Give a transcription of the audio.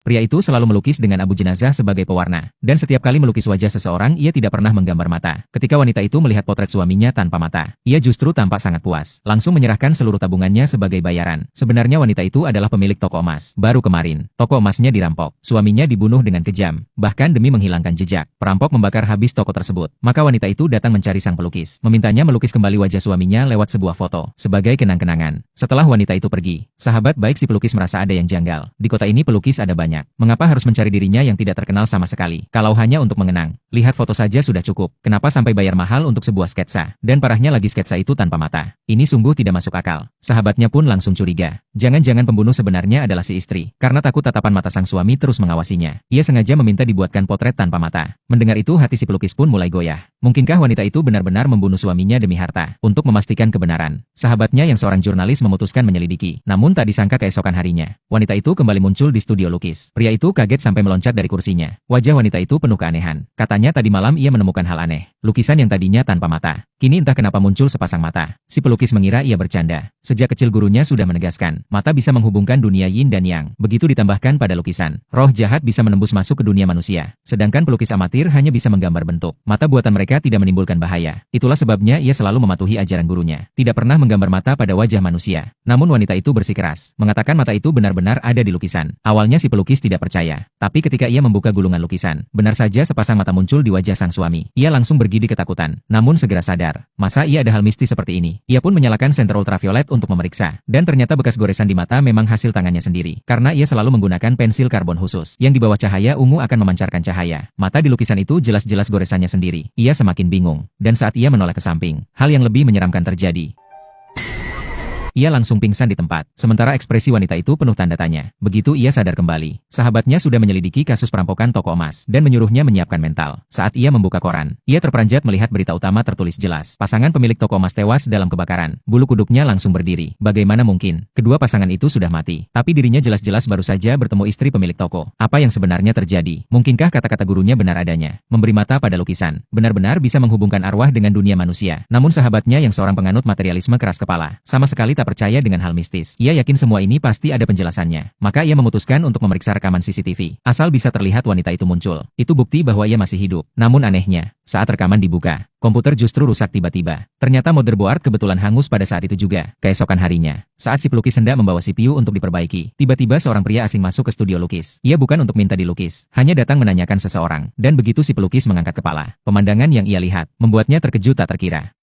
Pria itu selalu melukis dengan abu jenazah sebagai pewarna. Dan setiap kali melukis wajah seseorang, ia tidak pernah menggambar mata. Ketika wanita itu melihat potret suaminya tanpa mata, ia justru tampak sangat puas. Langsung menyerahkan seluruh tabungannya sebagai bayaran. Sebenarnya wanita itu adalah pemilik toko emas. Baru kemarin, toko emasnya dirampok. Suaminya dibunuh dengan kejam. Bahkan demi menghilangkan jejak, perampok membakar habis toko tersebut. Maka wanita itu datang mencari sang pelukis. Memintanya melukis kembali wajah suaminya lewat sebuah foto. Sebagai kenang-kenangan. Setelah wanita itu pergi, sahabat baik si pelukis merasa ada yang janggal. Di kota ini pelukis ada banyak. Mengapa harus mencari dirinya yang tidak terkenal sama sekali? Kalau hanya untuk mengenang, lihat foto saja sudah cukup. Kenapa sampai bayar mahal untuk sebuah sketsa? Dan parahnya lagi sketsa itu tanpa mata. Ini sungguh tidak masuk akal. Sahabatnya pun langsung curiga. Jangan-jangan pembunuh sebenarnya adalah si istri. Karena takut tatapan mata sang suami terus mengawasinya, ia sengaja meminta dibuatkan potret tanpa mata. Mendengar itu hati si pelukis pun mulai goyah. Mungkinkah wanita itu benar-benar membunuh suaminya demi harta? Untuk memastikan kebenaran, sahabatnya yang seorang jurnalis memutuskan menyelidiki. Namun tak disangka keesokan harinya, wanita itu kembali muncul di studio lukis. Pria itu kaget sampai meloncat dari kursinya. Wajah wanita itu penuh keanehan. Katanya tadi malam ia menemukan hal aneh. Lukisan yang tadinya tanpa mata, kini entah kenapa muncul sepasang mata. Si pelukis mengira ia bercanda. Sejak kecil gurunya sudah menegaskan, mata bisa menghubungkan dunia yin dan yang. Begitu ditambahkan pada lukisan, roh jahat bisa menembus masuk ke dunia manusia. Sedangkan pelukis amatir hanya bisa menggambar bentuk. Mata buatan mereka tidak menimbulkan bahaya. Itulah sebabnya ia selalu mematuhi ajaran gurunya. Tidak pernah menggambar mata pada wajah manusia. Namun wanita itu bersikeras, mengatakan mata itu benar-benar ada di lukisan. Awalnya si pelukis tidak percaya. Tapi ketika ia membuka gulungan lukisan, benar saja sepasang mata muncul di wajah sang suami. Ia langsung bergidi ketakutan. Namun segera sadar, masa ia ada hal mistis seperti ini? Ia pun menyalakan senter ultraviolet untuk memeriksa. Dan ternyata bekas goresan di mata memang hasil tangannya sendiri. Karena ia selalu menggunakan pensil karbon khusus, yang di bawah cahaya ungu akan memancarkan cahaya. Mata di lukisan itu jelas-jelas goresannya sendiri. Ia semakin bingung. Dan saat ia menoleh ke samping, hal yang lebih menyeramkan terjadi. Ia langsung pingsan di tempat, sementara ekspresi wanita itu penuh tanda tanya. Begitu ia sadar kembali, sahabatnya sudah menyelidiki kasus perampokan toko emas dan menyuruhnya menyiapkan mental. Saat ia membuka koran, ia terperanjat melihat berita utama tertulis jelas. Pasangan pemilik toko emas tewas dalam kebakaran. Bulu kuduknya langsung berdiri. Bagaimana mungkin? Kedua pasangan itu sudah mati, tapi dirinya jelas-jelas baru saja bertemu istri pemilik toko. Apa yang sebenarnya terjadi? Mungkinkah kata-kata gurunya benar adanya? Memberi mata pada lukisan, benar-benar bisa menghubungkan arwah dengan dunia manusia. Namun sahabatnya yang seorang penganut materialisme keras kepala, sama sekali tak percaya dengan hal mistis. Ia yakin semua ini pasti ada penjelasannya. Maka ia memutuskan untuk memeriksa rekaman CCTV. Asal bisa terlihat wanita itu muncul. Itu bukti bahwa ia masih hidup. Namun anehnya, saat rekaman dibuka, komputer justru rusak tiba-tiba. Ternyata motherboard kebetulan hangus pada saat itu juga. Keesokan harinya, saat si pelukis hendak membawa CPU untuk diperbaiki, tiba-tiba seorang pria asing masuk ke studio lukis. Ia bukan untuk minta dilukis, hanya datang menanyakan seseorang. Dan begitu si pelukis mengangkat kepala, pemandangan yang ia lihat membuatnya terkejut tak terkira.